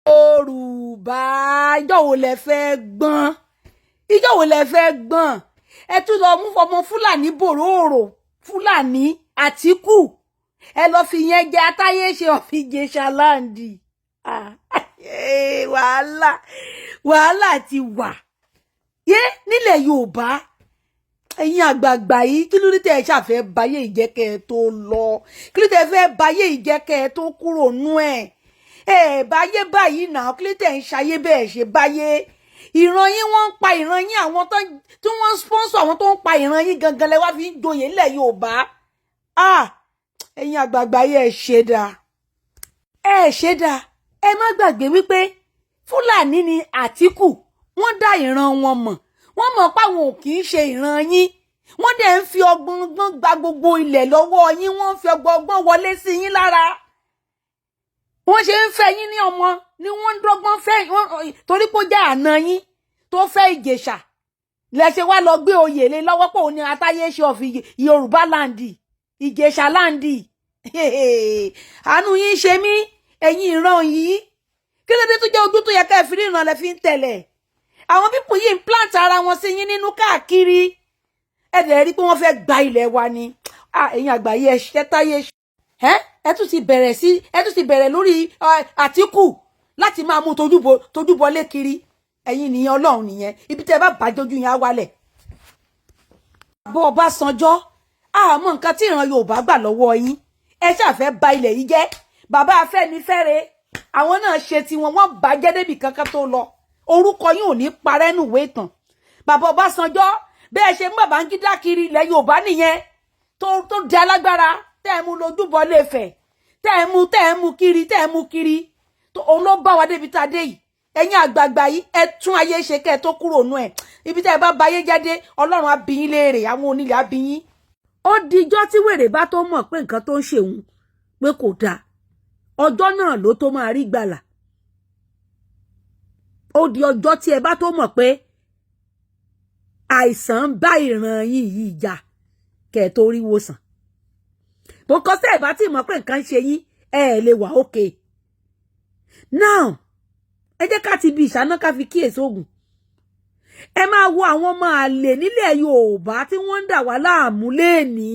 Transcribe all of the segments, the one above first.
Yorùbá ìjọ wo lẹ fẹ́ gbọ́n ìjọ wo lẹ fẹ́ gbọ́n ẹ tún lọ mú ọmọ Fúlàní bòròòrò Fúlàní Àtíkù ẹ lọ fi yẹn jẹ atáyé ṣe ọ̀fìjẹsà láǹdì wàhálà ti wà yé nílẹ̀ Yorùbá ẹ̀yin àgbààgbà yìí kí ló dé tẹ́ ẹ ṣàfẹ́ báyé ìjẹ́kẹ́ ẹ tó lọ kí ló tẹ́ fẹ́ báyé ìjẹ́kẹ́ ẹ tó kúrò nú ẹ̀ báyé báyìí náà kí ló tẹ́ ń ṣayé bẹ́ẹ̀ ṣe báyé ìran yín wọ́n ń pa ìran yín àwọn tí wọ́n ń sponsor àwọn tó ń pa ìran yín gangan lẹ wá fi ń joyè nílẹ̀ Yorùbá ẹ̀yin àgbààgbà yìí ẹ ṣe dáa ẹ má gbàgbé wípé Fúlàní ni Àtíkù wọ́n dá ìran wọn mọ̀ wọ́n mọ̀ páwọn ò kì í ṣe ìran yín wọ́n dẹ̀ ń fi ọgbọ́n gba gbogbo ilẹ̀ lọ́wọ́ yín wọ́n ń fi ọgbọ́n wọlé sí yín lára wọ́n ṣe ń fẹ́ yín ní ọmọ ni wọ́n ń dọ́gbọ́n fẹ́ torí pé ó jẹ́ àna yín tó fẹ́ Ìjẹ̀ṣà lẹ́ṣẹ̀ wá lọ gbé oyè lé lọ́wọ́ pé òun ni atáyé ṣe of Yorùbá láǹdì Ìjẹ̀ṣà láǹdì àánú yín ṣe mí ẹ̀yin ìran yìí kí ló dé tó jẹ́ ojú tó yẹ ká ẹ fi ríran lẹ fi ń tẹ̀lẹ̀ àwọn pípù yìí ń plant ara wọn sí yín nínú káàkiri ẹ dẹ̀ rí pé wọ́n fẹ́ gba ilẹ̀ wa ni ẹ̀yin àgbáyé ẹ̀ṣẹ́ táyé ẹ tún ti bẹ̀rẹ̀ lórí Àtíkù láti máa mú tojúbọlé kiri ẹ̀yin nìyẹn Ọlọ́run nìyẹn ibi tẹ́ bá bàjọ́jú yẹn á wálẹ̀ bó Ọbásanjọ́ àmọ́ nǹkan tí ìran Yorùbá gbà lọ́wọ́ yín ẹ ṣàfẹ́ ba ilẹ̀ yìí jẹ́ bàbá Afẹ́nifẹ́re àwọn náà ṣe tiwọn wọ́n bàjẹ́ débi kankan tó lọ orúkọ yín ò ní parẹ́ nù ìwé ìtàn bàbá Ọbásanjọ́ bẹ́ẹ̀ ṣe ń Babangida kiri ilẹ̀ Yorùbá nìyẹn tó di alágbára tẹ́ ẹ mú lójúbọ Ilé-Ifẹ̀ tẹ́ ẹ mú kiri òun ló bá wa débi tá a dé yìí ẹ̀yin àgbààgbà yìí ẹ tún ayé ṣe kẹ́ ẹ tó kúrò nù ẹ̀ ibi tẹ́ ẹ bá bayé jáde Ọlọ́run á bi yín léèrè àwọn onílẹ̀ á bi yín ó dijọ́ tí wèrè bá tó mọ̀ pé nǹkan tó ń ṣe òun pé kò dáa ọjọ́ náà ló tó máa rí gbàlà ó di ọjọ́ tí ẹ bá tó mọ̀ pé àìsàn bá ìran yìí jà kẹ́ ẹ tó rí wòsàn bó kọ́ sí ẹ̀ bá tí mọ̀ pé nǹkan ṣe yín ẹ lè wà okay now ẹ jẹ́ ká ti bi ìṣáná ká fi kíyèsí ogun ẹ máa wo àwọn ọmọ àlè nílẹ̀ Yorùbá tí wọ́n ń dà wá láàmú léèní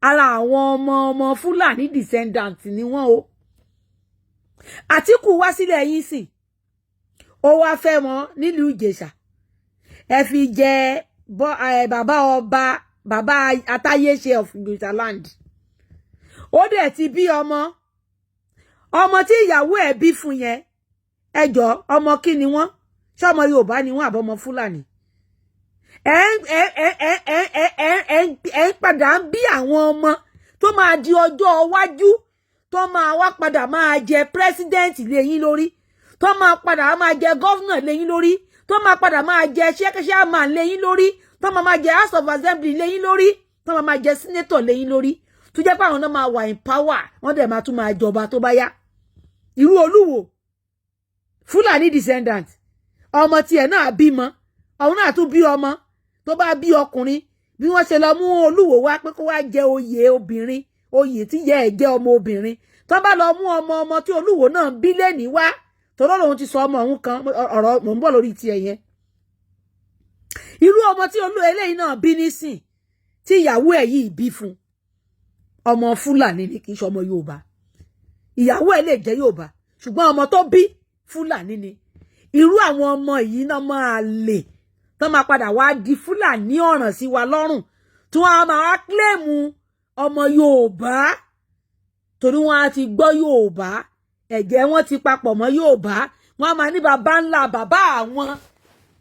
ara àwọn ọmọ Fúlàní descendant ni wọ́n o Àtíkù wá sílẹ̀ yín sì ó wá fẹ́ wọn nílùú Ìjẹ̀ṣà ẹ fi jẹ bàbá ọba bàbá atáyéṣe of Ìjẹ̀ṣà land ó dẹ̀ ti bí ọmọ tí ìyàwó ẹ̀ bí fún yẹn ẹjọ́ ọmọ kí ni wọ́n ṣọmọ Yorùbá ni wọ́n àbọmọ Fúlàní ẹ padà ń bí àwọn ọmọ tó máa di ọjọ́ iwájú tó máa wá padà máa jẹ president lẹ́yìn lórí tó máa padà máa jẹ governor lẹ́yìn lórí tó máa padà máa jẹ chairman lẹ́yìn lórí tó máa jẹ house of assembly lẹ́yìn lórí tó máa jẹ senator lẹ́yìn lórí tó jẹ́ pé àwọn náà máa wà in power wọ́n dẹ̀ máa tún máa jọba tó bá yá irú Olúwo Fúlàní descendant ọmọ tiẹ̀ náà bímọ òun náà tún bí ọmọ tó bá bí ọkùnrin bí wọ́n ṣe lọ mú Olúwo wá pé kó wá jẹ oyè obìnrin oyè tí yẹ ẹ̀ jẹ́ ọmọ obìnrin tó bá lọ mú ọmọ tí Olúwo náà bí lẹ́ni wá tọ́lọ́ lòun ti sọ ọmọ òun kan ọ̀rọ̀ mò ń bọ̀ lórí tiẹ̀ yẹn irú ọmọ tí eléyìí náà bí nísìn tí ìyàwó ẹ̀ yìí bí fún ọmọ Fúlàní ni kì í ṣe ọmọ Yorùbá ìyàwó ẹ̀ lè jẹ́ Yorùbá ṣùgbọ́n ọmọ tó bí Fúlàní ni irú àwọn ọmọ yìí náà máa lè tó máa padà wá di Fúlàní ọ̀ràn sí wa lọ́rùn tí wọ́n á máa kílèmù ọmọ Yorùbá torí wọ́n á ti gbọ́ Yorùbá ẹ̀jẹ̀ wọn ti papọ̀ mọ́ Yorùbá wọ́n á máa ní bàbá ńlá bàbá àwọn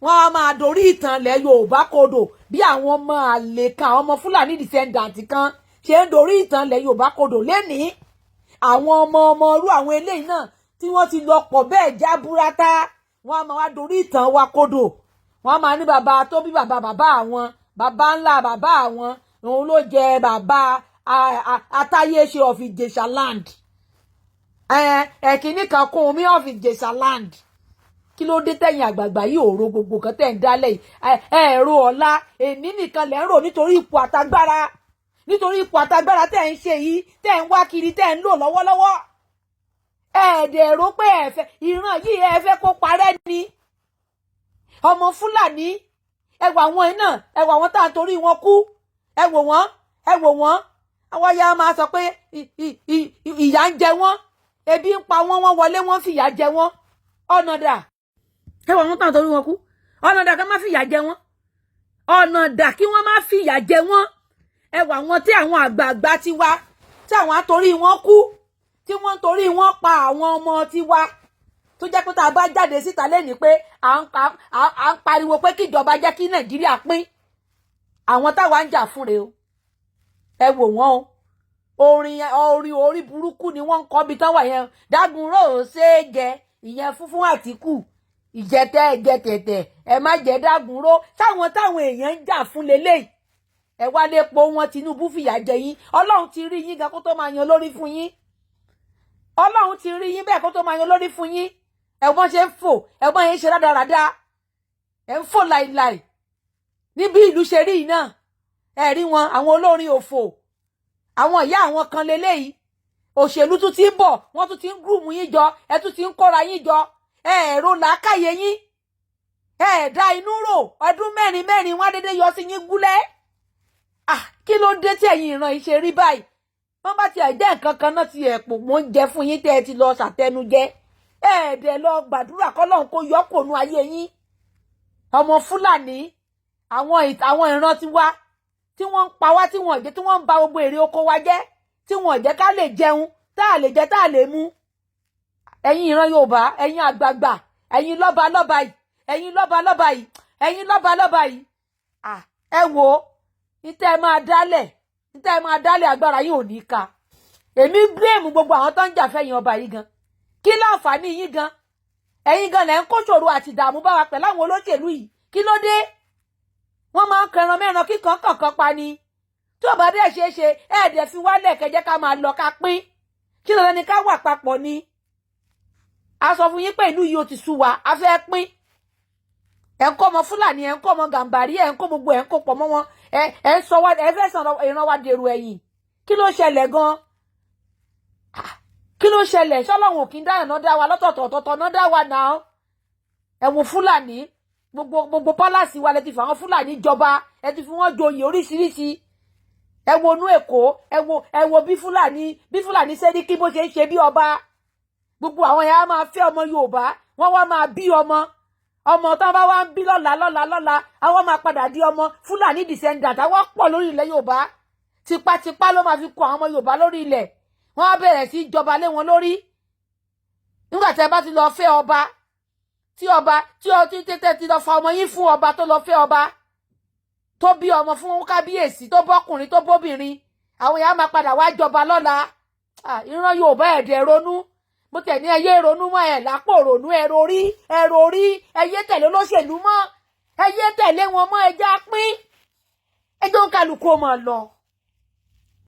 wọ́n á máa dorí ìtàn ilẹ̀ Yorùbá kodò bí àwọn ọmọ àlè kan àwọn ọmọ Fúlàní descendant kan ṣe ń dorí ìtàn ilẹ̀ Yorùbá kodò lénìí àwọn ọmọ irú àwọn eléyìí náà tí wọ́n ti lọ pọ̀ bẹ́ẹ̀ jábúrátá wọ́n á máa wá dorí ìtàn wa kodò wọ́n á máa ní bàbá tó bí bàbá àwọn bàbá ńlá bàbá àwọn òun ló jẹ bàbá atáyéṣe of Ìjẹ̀ṣà land ẹ̀kíní kan kún omi of Ìjẹ̀ṣà land kí ló dé tẹ̀yìn àgbààgbà yìí òro gbogbo kan tẹ̀ ń dálẹ̀ yìí ẹ̀rọ ọ̀la èní nìkan lẹ́ ń rò nítorí ipò àtagbára tẹ̀ ń ṣe yìí tẹ̀ ń wá kiri tẹ̀ ń lò lọ́wọ́lọ́wọ́ ẹ̀ẹ́dẹ̀ rò pé ẹ̀fẹ́ ìran yìí ẹ̀fẹ́ kó parẹ́ ni ọmọ Fúlàní ẹwà wọn iná ẹwà wọn tá à ń torí wọn kú ẹwò wọn àwọn ya máa sọ pé ìyà ń jẹ wọn ebi ń pa wọn wọ́n wọlé wọ́n fìyà jẹ wọn ọ̀nà dà ẹwà wọn tá à ń torí wọn kú ọ̀nà dà kí wọ́n má fìyà jẹ wọn ọ̀nà dà kí wọ́n má fìyà jẹ wọn ẹwà wọn tí àwọn àgbààgbà ti wá tí àwọn àtorí wọn kú tí wọ́n torí wọn pa àwọn ọmọ tiwa tó jẹ́ pé tá a bá jáde síta lẹ́ni pé à ń pariwo pé kí ìjọba jẹ́ kí Nàìjíríà pín àwọn táwa ń jà fún rèé o ẹ wò wọ́n o orí burúkú ni wọ́n ń kọ́ bí tán wà yẹn Dágunró ṣe é jẹ ìyẹn fúnfún Àtíkù ìjẹtẹ ẹjẹtẹtẹ ẹ má jẹ Dágunró táwọn èèyàn ń jà fún lélẹ́yìí ẹ wá lè po wọn Tinubu fìyà jẹ yín Ọlọ́run ti rí yín gan kó tó máa yan lórí fún yín Ọlọ́run ti rí yín bẹ́ẹ̀ kó tó máa yan lórí fún yín ẹ̀wọ́n ṣe ń fò ẹ̀wọ́n yẹn ń ṣe rádaràda ẹ̀ ń fò láìláì níbi ìlú ṣe rí iná ẹ̀ rí wọn àwọn olórin òfò àwọn ìyá àwọn kan leléyìí òṣèlú tún ti ń bọ̀ wọ́n tún ti ń gúrùmù yín jọ ẹ tún ti ń kóra yín jọ ẹ̀rọ làákàyè yín ẹ̀ẹ̀dá inú rò ọdún mẹ́rin wọ́n á dédé yọ sí yín gúlẹ̀ kí ló dé tí ẹ̀yin ìran yìí ṣe rí báyìí wọ́n bá ti ẹ̀jẹ̀ nǹkan kan náà ti ẹ̀pò mọ́ ń jẹ fún yín tẹ́ ẹ ti lọ ṣàtẹnujẹ ẹ̀ẹ́dẹ̀ lọ gbàdúrà kọ́lọ́hún kó yọ kònú ayé yín ọmọ Fúlàní àwọn ìran ti wá tí wọ́n ń pa wá tí wọ́n jẹ́ tí wọ́n ń ba gbogbo èrè oko wa jẹ́ tí wọ́n jẹ́ ká lè jẹun tá a lè jẹ tá a lè mu ẹ̀yin ìran Yorùbá ẹ̀yin àgbààgbà ẹ̀yin lọ́balọ́ba yìí ẹ̀yin lọ́balọ́ba yìí ẹ̀yin lọ́balọ́ba yìí ẹ wò ó níta ẹ máa dálẹ̀ agbára yín ò ní ká èmi blame gbogbo àwọn tó ń jà fẹ́yìn ọba yìí gan kí láǹfààní yín gan ẹ̀yin gan lẹ́ ń kó ṣòro àti ìdààmú bá wa pẹ̀lú àwọn olóṣèlú yìí kí ló dé wọ́n máa ń kẹran mẹ́ran kíkan kọ̀ọ̀kan pa ni tí ò bá dẹ̀ ṣe é ṣe ẹ̀ẹ́dẹ̀ fi wálẹ̀ kẹjẹ́ ká máa lọ ká pín kí ló ní ká wà papọ̀ ni a sọ fún yín pé ìlú yìí ó ti sú wa a fẹ́ pín ẹ̀ ń kó ọmọ Fúlàní ẹ̀ ń kó ọmọ Gàmbàrí ẹ̀ ń kó gbogbo ẹ̀ ń kó pọ̀ mọ́ wọn ẹ̀ ń sọ wá ẹ̀ fẹ́ sàn ìran wa dèrò ẹ̀yìn kí ló ṣẹlẹ̀ gan kí ló ṣẹlẹ̀ ṣọ́lọ́run kì í dáhùn náà dá wa lọ́tọ̀ọ̀tọ̀ náà dá wa náà ẹ wo Fúlàní gbogbo pálásì wa lẹ ti fi àwọn Fúlàní jọba ẹ ti fi wọ́n joyè oríṣiríṣi ẹ wo inú Èkó ẹ wo bí Fúlàní Sẹ́ríkì bó ṣe ń ṣe bí ọba gbogbo àwọn yẹn á máa fẹ́ ọmọ Yorùbá wọ́n wá máa bí ọmọ tán bá wá ń bí lọ́la àwọn máa padà di ọmọ Fúlàní descendant àwọn pọ̀ lórí ilẹ̀ Yorùbá tipátipá ló máa fi kó àwọn ọmọ Yorùbá lórí ilẹ̀ wọ́n á bẹ̀rẹ̀ sí jọba lé wọn lórí nígbà tí ẹ bá ti lọ fẹ́ ọba tí tètè ti lọ fa ọmọ yín fún ọba tó lọ fẹ́ ọba tó bí ọmọ fún kábíyèsí tó bọ́kùnrin tó bóbìnrin àwọn èèyàn máa padà wá jọba lọ́la ìran Yorùbá ẹ̀dẹ̀ ronú bó tẹ̀ ní ẹyẹ ronú mọ́ ẹ̀ lápò ronú ẹ̀rọ orí ẹyẹ tẹ̀lé olóṣèlú mọ́ ẹyẹ tẹ̀lé wọn mọ́ ẹja pín ẹjọ́ kálukú ó máa lọ.